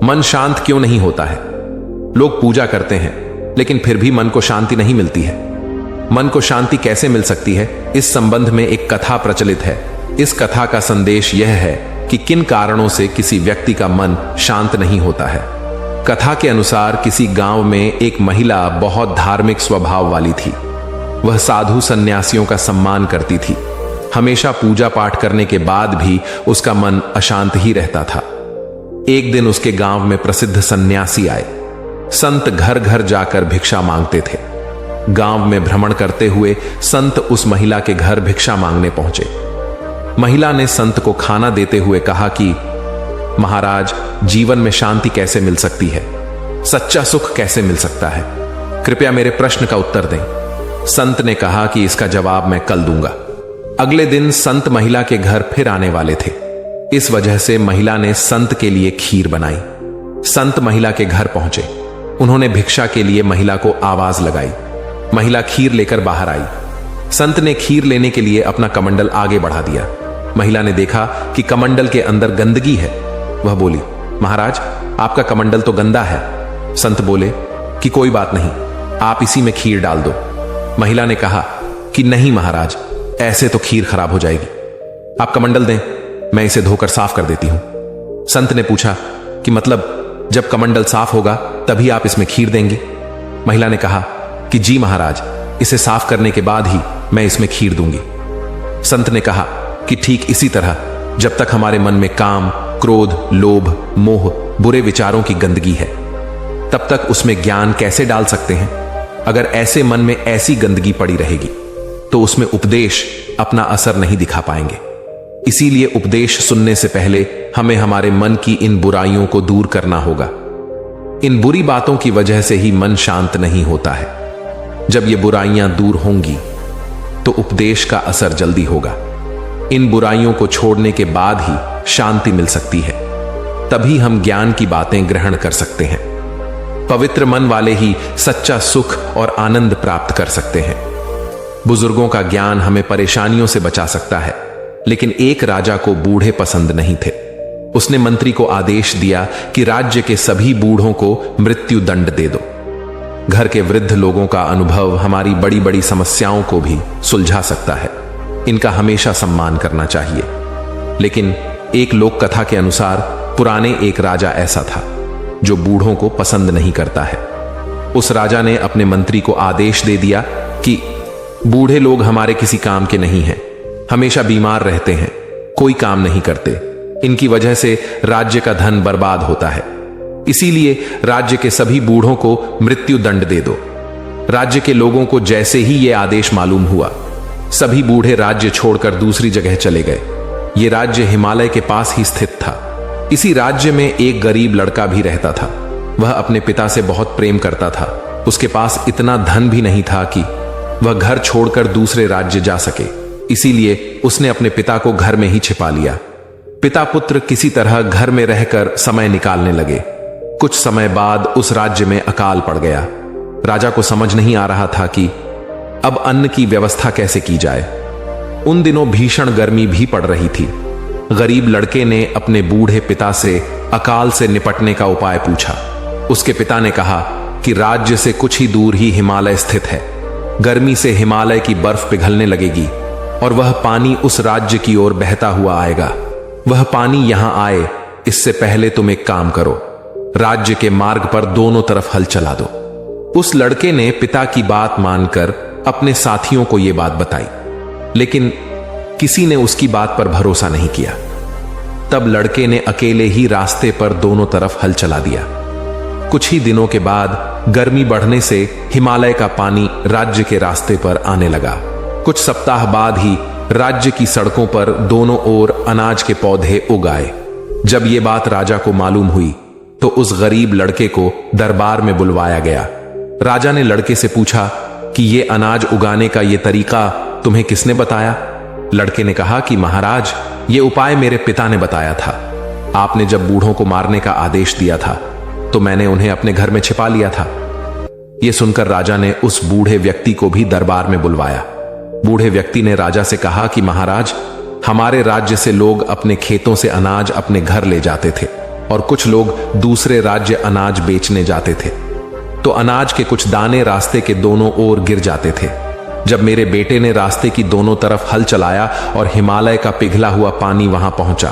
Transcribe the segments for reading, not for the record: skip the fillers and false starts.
मन शांत क्यों नहीं होता है? लोग पूजा करते हैं, लेकिन फिर भी मन को शांति नहीं मिलती है। मन को शांति कैसे मिल सकती है? इस संबंध में एक कथा प्रचलित है। इस कथा का संदेश यह है कि किन कारणों से किसी व्यक्ति का मन शांत नहीं होता है। कथा के अनुसार किसी गांव में एक महिला बहुत धार्मिक स्वभाव वाली थी। वह साधु सन्यासियों का सम्मान करती थी। हमेशा पूजा पाठ करने के बाद भी उसका मन अशांत ही रहता था। एक दिन उसके गांव में प्रसिद्ध सन्यासी आए। संत घर घर जाकर भिक्षा मांगते थे। गांव में भ्रमण करते हुए संत उस महिला के घर भिक्षा मांगने पहुंचे। महिला ने संत को खाना देते हुए कहा कि महाराज, जीवन में शांति कैसे मिल सकती है? सच्चा सुख कैसे मिल सकता है? कृपया मेरे प्रश्न का उत्तर दें। संत ने कहा कि इसका जवाब मैं कल दूंगा। अगले दिन संत महिला के घर फिर आने वाले थे। इस वजह से महिला ने संत के लिए खीर बनाई। संत महिला के घर पहुंचे। उन्होंने भिक्षा के लिए महिला को आवाज लगाई। महिला खीर लेकर बाहर आई। संत ने खीर लेने के लिए अपना कमंडल आगे बढ़ा दिया। महिला ने देखा कि कमंडल के अंदर गंदगी है। वह बोली, महाराज, आपका कमंडल तो गंदा है। संत बोले कि कोई बात नहीं, आप इसी में खीर डाल दो। महिला ने कहा कि नहीं महाराज, ऐसे तो खीर खराब हो जाएगी। आप कमंडल दें, मैं इसे धोकर साफ कर देती हूं। संत ने पूछा कि मतलब जब कमंडल साफ होगा तभी आप इसमें खीर देंगी? महिला ने कहा कि जी महाराज, इसे साफ करने के बाद ही मैं इसमें खीर दूंगी। संत ने कहा कि ठीक इसी तरह जब तक हमारे मन में काम, क्रोध, लोभ, मोह, बुरे विचारों की गंदगी है, तब तक उसमें ज्ञान कैसे डाल सकते हैं? अगर ऐसे मन में ऐसी गंदगी पड़ी रहेगी तो उसमें उपदेश अपना असर नहीं दिखा पाएंगे। इसीलिए उपदेश सुनने से पहले हमें हमारे मन की इन बुराइयों को दूर करना होगा। इन बुरी बातों की वजह से ही मन शांत नहीं होता है। जब ये बुराइयां दूर होंगी तो उपदेश का असर जल्दी होगा। इन बुराइयों को छोड़ने के बाद ही शांति मिल सकती है। तभी हम ज्ञान की बातें ग्रहण कर सकते हैं। पवित्र मन वाले ही सच्चा सुख और आनंद प्राप्त कर सकते हैं। बुजुर्गों का ज्ञान हमें परेशानियों से बचा सकता है, लेकिन एक राजा को बूढ़े पसंद नहीं थे। उसने मंत्री को आदेश दिया कि राज्य के सभी बूढ़ों को मृत्यु दंड दे दो। घर के वृद्ध लोगों का अनुभव हमारी बड़ी बड़ी समस्याओं को भी सुलझा सकता है। इनका हमेशा सम्मान करना चाहिए। लेकिन एक लोक कथा के अनुसार पुराने एक राजा ऐसा था जो बूढ़ों को पसंद नहीं करता है। उस राजा ने अपने मंत्री को आदेश दे दिया कि बूढ़े लोग हमारे किसी काम के नहीं हैं, हमेशा बीमार रहते हैं, कोई काम नहीं करते। इनकी वजह से राज्य का धन बर्बाद होता है। इसीलिए राज्य के सभी बूढ़ों को मृत्यु दंड दे दो। राज्य के लोगों को जैसे ही यह आदेश मालूम हुआ, सभी बूढ़े राज्य छोड़कर दूसरी जगह चले गए। यह राज्य हिमालय के पास ही स्थित था। इसी राज्य में एक गरीब लड़का भी रहता था। वह अपने पिता से बहुत प्रेम करता था। उसके पास इतना धन भी नहीं था कि वह घर छोड़कर दूसरे राज्य जा सके। इसीलिए उसने अपने पिता को घर में ही छिपा लिया। पिता पुत्र किसी तरह घर में रहकर समय निकालने लगे। कुछ समय बाद उस राज्य में अकाल पड़ गया। राजा को समझ नहीं आ रहा था कि अब अन्न की व्यवस्था कैसे की जाए। उन दिनों भीषण गर्मी भी पड़ रही थी। गरीब लड़के ने अपने बूढ़े पिता से अकाल से निपटने का उपाय पूछा। उसके पिता ने कहा कि राज्य से कुछ ही दूर ही हिमालय स्थित है। गर्मी से हिमालय की बर्फ पिघलने लगेगी और वह पानी उस राज्य की ओर बहता हुआ आएगा। वह पानी यहां आए इससे पहले तुम एक काम करो, राज्य के मार्ग पर दोनों तरफ हल चला दो। उस लड़के ने पिता की बात मानकर अपने साथियों को यह बात बताई, लेकिन किसी ने उसकी बात पर भरोसा नहीं किया। तब लड़के ने अकेले ही रास्ते पर दोनों तरफ हल चला दिया। कुछ ही दिनों के बाद गर्मी बढ़ने से हिमालय का पानी राज्य के रास्ते पर आने लगा। कुछ सप्ताह बाद ही राज्य की सड़कों पर दोनों ओर अनाज के पौधे उग आए। जब ये बात राजा को मालूम हुई तो उस गरीब लड़के को दरबार में बुलवाया गया। राजा ने लड़के से पूछा कि ये अनाज उगाने का ये तरीका तुम्हें किसने बताया? लड़के ने कहा कि महाराज, ये उपाय मेरे पिता ने बताया था। आपने जब बूढ़ों को मारने का आदेश दिया था तो मैंने उन्हें अपने घर में छिपा लिया था। यह सुनकर राजा ने उस बूढ़े व्यक्ति को भी दरबार में बुलवाया। बूढ़े व्यक्ति ने राजा से कहा कि महाराज, हमारे राज्य से लोग अपने खेतों से अनाज अपने घर ले जाते थे, और कुछ लोग दूसरे राज्य अनाज बेचने जाते थे, तो अनाज के कुछ दाने रास्ते के दोनों ओर गिर जाते थे। जब मेरे बेटे ने रास्ते की दोनों तरफ हल चलाया और हिमालय का पिघला हुआ पानी वहां पहुंचा,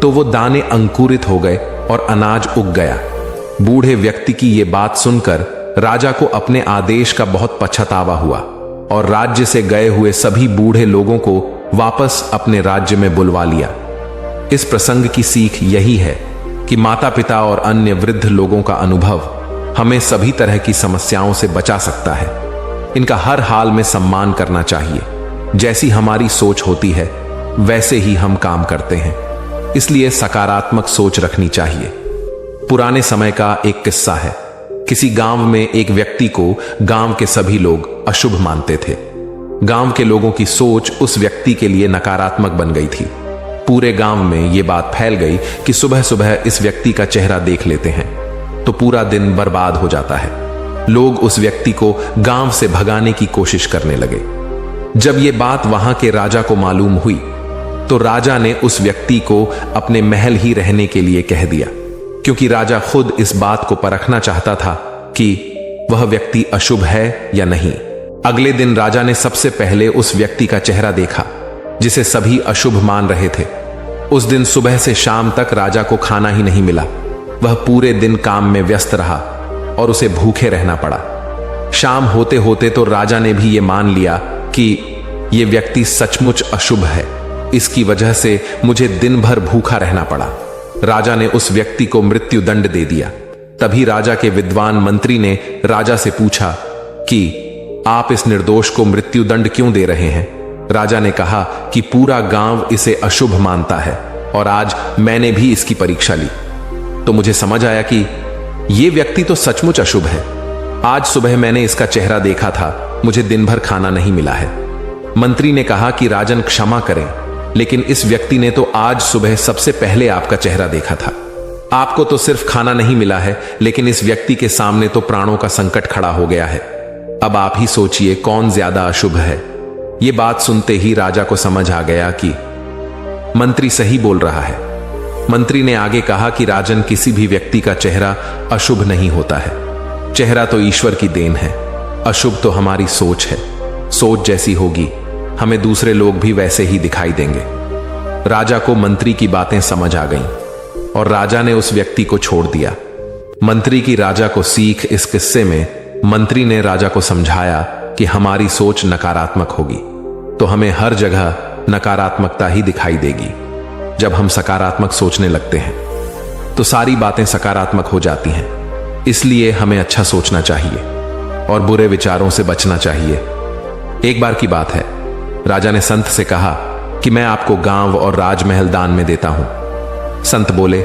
तो वो दाने अंकुरित हो गए और अनाज उग गया। बूढ़े व्यक्ति की ये बात सुनकर राजा को अपने आदेश का बहुत पछतावा हुआ और राज्य से गए हुए सभी बूढ़े लोगों को वापस अपने राज्य में बुलवा लिया। इस प्रसंग की सीख यही है कि माता पिता और अन्य वृद्ध लोगों का अनुभव हमें सभी तरह की समस्याओं से बचा सकता है। इनका हर हाल में सम्मान करना चाहिए। जैसी हमारी सोच होती है वैसे ही हम काम करते हैं, इसलिए सकारात्मक सोच रखनी चाहिए। पुराने समय का एक किस्सा है। किसी गांव में एक व्यक्ति को गांव के सभी लोग अशुभ मानते थे। गांव के लोगों की सोच उस व्यक्ति के लिए नकारात्मक बन गई थी। पूरे गांव में यह बात फैल गई कि सुबह सुबह इस व्यक्ति का चेहरा देख लेते हैं तो पूरा दिन बर्बाद हो जाता है। लोग उस व्यक्ति को गांव से भगाने की कोशिश करने लगे। जब यह बात वहां के राजा को मालूम हुई तो राजा ने उस व्यक्ति को अपने महल ही रहने के लिए कह दिया, क्योंकि राजा खुद इस बात को परखना चाहता था कि वह व्यक्ति अशुभ है या नहीं। अगले दिन राजा ने सबसे पहले उस व्यक्ति का चेहरा देखा जिसे सभी अशुभ मान रहे थे। उस दिन सुबह से शाम तक राजा को खाना ही नहीं मिला। वह पूरे दिन काम में व्यस्त रहा और उसे भूखे रहना पड़ा। शाम होते होते तो राजा ने भी यह मान लिया कि यह व्यक्ति सचमुच अशुभ है, इसकी वजह से मुझे दिन भर भूखा रहना पड़ा। राजा ने उस व्यक्ति को मृत्यु दंड दे दिया। तभी राजा के विद्वान मंत्री ने राजा से पूछा कि आप इस निर्दोष को मृत्यु दंड क्यों दे रहे हैं? राजा ने कहा कि पूरा गांव इसे अशुभ मानता है और आज मैंने भी इसकी परीक्षा ली तो मुझे समझ आया कि यह व्यक्ति तो सचमुच अशुभ है। आज सुबह मैंने इसका चेहरा देखा था, मुझे दिन भर खाना नहीं मिला है। मंत्री ने कहा कि राजन क्षमा करें, लेकिन इस व्यक्ति ने तो आज सुबह सबसे पहले आपका चेहरा देखा था। आपको तो सिर्फ खाना नहीं मिला है, लेकिन इस व्यक्ति के सामने तो प्राणों का संकट खड़ा हो गया है। अब आप ही सोचिए कौन ज्यादा अशुभ है। यह बात सुनते ही राजा को समझ आ गया कि मंत्री सही बोल रहा है। मंत्री ने आगे कहा कि राजन, किसी भी व्यक्ति का चेहरा अशुभ नहीं होता है। चेहरा तो ईश्वर की देन है, अशुभ तो हमारी सोच है। सोच जैसी होगी हमें दूसरे लोग भी वैसे ही दिखाई देंगे। राजा को मंत्री की बातें समझ आ गईं और राजा ने उस व्यक्ति को छोड़ दिया। मंत्री की राजा को सीख इस किस्से में मंत्री ने राजा को समझाया कि हमारी सोच नकारात्मक होगी तो हमें हर जगह नकारात्मकता ही दिखाई देगी। जब हम सकारात्मक सोचने लगते हैं तो सारी बातें सकारात्मक हो जाती हैं। इसलिए हमें अच्छा सोचना चाहिए और बुरे विचारों से बचना चाहिए। एक बार की बात है, राजा ने संत से कहा कि मैं आपको गांव और राजमहल दान में देता हूं। संत बोले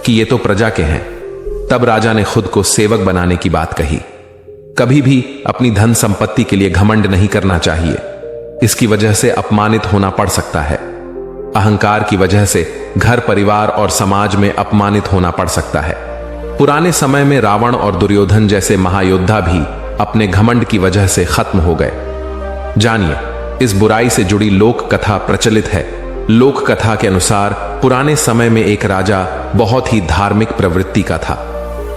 कि ये तो प्रजा के हैं। तब राजा ने खुद को सेवक बनाने की बात कही। कभी भी अपनी धन संपत्ति के लिए घमंड नहीं करना चाहिए, इसकी वजह से अपमानित होना पड़ सकता है। अहंकार की वजह से घर, परिवार और समाज में अपमानित होना पड़ सकता है। पुराने समय में रावण और दुर्योधन जैसे महायोद्धा भी अपने घमंड की वजह से खत्म हो गए। जानिए, इस बुराई से जुड़ी लोक कथा प्रचलित है। लोक कथा के अनुसार पुराने समय में एक राजा बहुत ही धार्मिक प्रवृत्ति का था।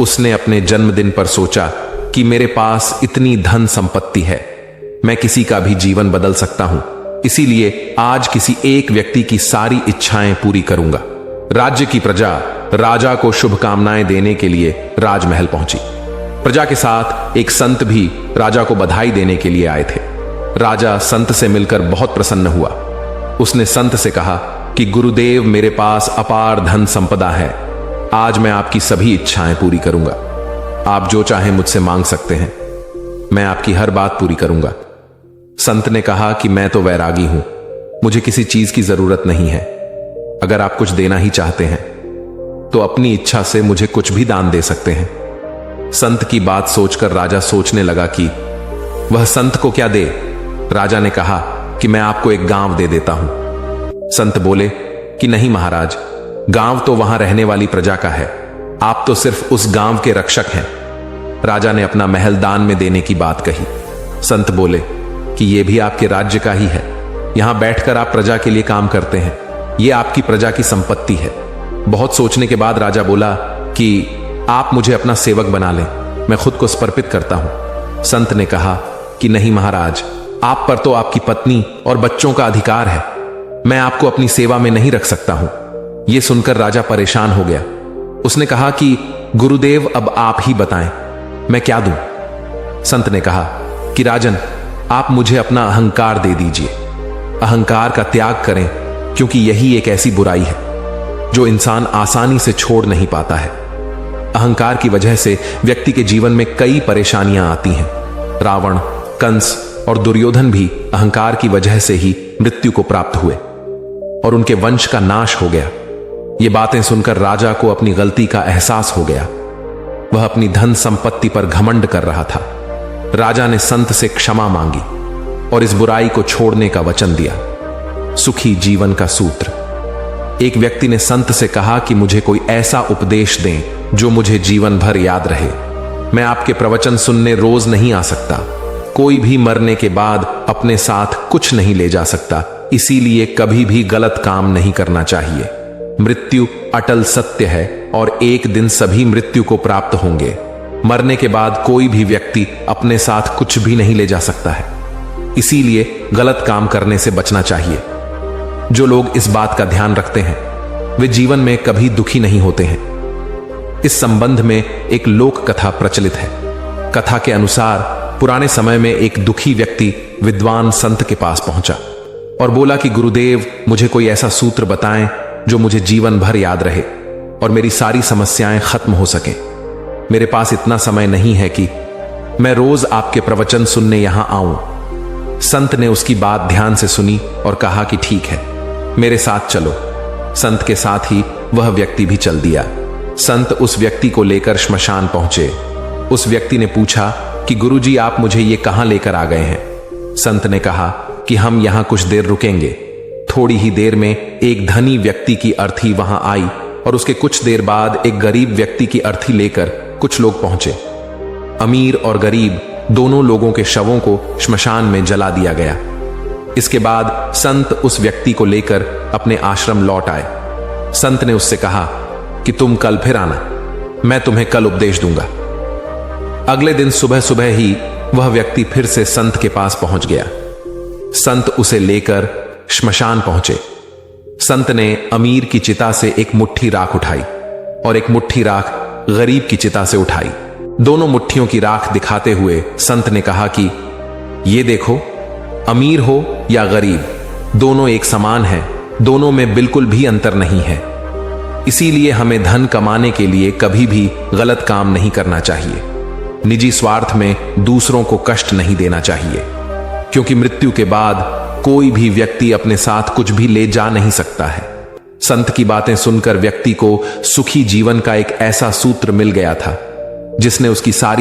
उसने अपने जन्मदिन पर सोचा कि मेरे पास इतनी धन संपत्ति है, मैं किसी का भी जीवन बदल सकता हूं, इसीलिए आज किसी एक व्यक्ति की सारी इच्छाएं पूरी करूंगा। राज्य की प्रजा राजा को शुभकामनाएं देने के लिए राजमहल पहुंची। प्रजा के साथ एक संत भी राजा को बधाई देने के लिए आए थे। राजा संत से मिलकर बहुत प्रसन्न हुआ। उसने संत से कहा कि गुरुदेव, मेरे पास अपार धन संपदा है, आज मैं आपकी सभी इच्छाएं पूरी करूंगा। आप जो चाहें मुझसे मांग सकते हैं, मैं आपकी हर बात पूरी करूंगा। संत ने कहा कि मैं तो वैरागी हूं, मुझे किसी चीज की जरूरत नहीं है। अगर आप कुछ देना ही चाहते हैं तो अपनी इच्छा से मुझे कुछ भी दान दे सकते हैं। संत की बात सोचकर राजा सोचने लगा कि वह संत को क्या दे। राजा ने कहा कि मैं आपको एक गांव दे देता हूं। संत बोले कि नहीं महाराज, गांव तो वहां रहने वाली प्रजा का है, आप तो सिर्फ उस गांव के रक्षक हैं। राजा ने अपना महल दान में देने की बात कही। संत बोले कि यह भी आपके राज्य का ही है, यहां बैठकर आप प्रजा के लिए काम करते हैं, यह आपकी प्रजा की संपत्ति है। बहुत सोचने के बाद राजा बोला कि आप मुझे अपना सेवक बना लें, मैं खुद को समर्पित करता हूं। संत ने कहा कि नहीं महाराज, आप पर तो आपकी पत्नी और बच्चों का अधिकार है, मैं आपको अपनी सेवा में नहीं रख सकता हूं। यह सुनकर राजा परेशान हो गया। उसने कहा कि गुरुदेव, अब आप ही बताएं, मैं क्या दूं? संत ने कहा कि राजन, आप मुझे अपना अहंकार दे दीजिए। अहंकार का त्याग करें, क्योंकि यही एक ऐसी बुराई है जो इंसान आसानी से छोड़ नहीं पाता है। अहंकार की वजह से व्यक्ति के जीवन में कई परेशानियां आती हैं। रावण, कंस और दुर्योधन भी अहंकार की वजह से ही मृत्यु को प्राप्त हुए और उनके वंश का नाश हो गया। ये बातें सुनकर राजा को अपनी गलती का एहसास हो गया। वह अपनी धन संपत्ति पर घमंड कर रहा था। राजा ने संत से क्षमा मांगी और इस बुराई को छोड़ने का वचन दिया। सुखी जीवन का सूत्र। एक व्यक्ति ने संत से कहा कि मुझे कोई ऐसा उपदेश दें जो मुझे जीवन भर याद रहे। मैं आपके प्रवचन सुनने रोज नहीं आ सकता। कोई भी मरने के बाद अपने साथ कुछ नहीं ले जा सकता, इसीलिए कभी भी गलत काम नहीं करना चाहिए। मृत्यु अटल सत्य है और एक दिन सभी मृत्यु को प्राप्त होंगे। मरने के बाद कोई भी व्यक्ति अपने साथ कुछ भी नहीं ले जा सकता है, इसीलिए गलत काम करने से बचना चाहिए। जो लोग इस बात का ध्यान रखते हैं वे जीवन में कभी दुखी नहीं होते हैं। इस संबंध में एक लोक कथा प्रचलित है। कथा के अनुसार पुराने समय में एक दुखी व्यक्ति विद्वान संत के पास पहुंचा और बोला कि गुरुदेव, मुझे कोई ऐसा सूत्र बताएं जो मुझे जीवन भर याद रहे और मेरी सारी समस्याएं खत्म हो सके। मेरे पास इतना समय नहीं है कि मैं रोज आपके प्रवचन सुनने यहां आऊं। संत ने उसकी बात ध्यान से सुनी और कहा कि ठीक है, मेरे साथ चलो। संत के साथ ही वह व्यक्ति भी चल दिया। संत उस व्यक्ति को लेकर श्मशान पहुंचे। उस व्यक्ति ने पूछा कि गुरुजी, आप मुझे ये कहां लेकर आ गए हैं? संत ने कहा कि हम यहां कुछ देर रुकेंगे। थोड़ी ही देर में एक धनी व्यक्ति की अर्थी वहां आई और उसके कुछ देर बाद एक गरीब व्यक्ति की अर्थी लेकर कुछ लोग पहुंचे। अमीर और गरीब दोनों लोगों के शवों को श्मशान में जला दिया गया। इसके बाद संत उस व्यक्ति को लेकर अपने आश्रम लौट आए। संत ने उससे कहा कि तुम कल फिर आना, मैं तुम्हें कल उपदेश दूंगा। अगले दिन सुबह सुबह ही वह व्यक्ति फिर से संत के पास पहुंच गया। संत उसे लेकर श्मशान पहुंचे। संत ने अमीर की चिता से एक मुट्ठी राख उठाई और एक मुट्ठी राख गरीब की चिता से उठाई। दोनों मुट्ठियों की राख दिखाते हुए संत ने कहा कि ये देखो, अमीर हो या गरीब, दोनों एक समान हैं, दोनों में बिल्कुल भी अंतर नहीं है। इसीलिए हमें धन कमाने के लिए कभी भी गलत काम नहीं करना चाहिए। निजी स्वार्थ में दूसरों को कष्ट नहीं देना चाहिए, क्योंकि मृत्यु के बाद कोई भी व्यक्ति अपने साथ कुछ भी ले जा नहीं सकता है। संत की बातें सुनकर व्यक्ति को सुखी जीवन का एक ऐसा सूत्र मिल गया था जिसने उसकी सारी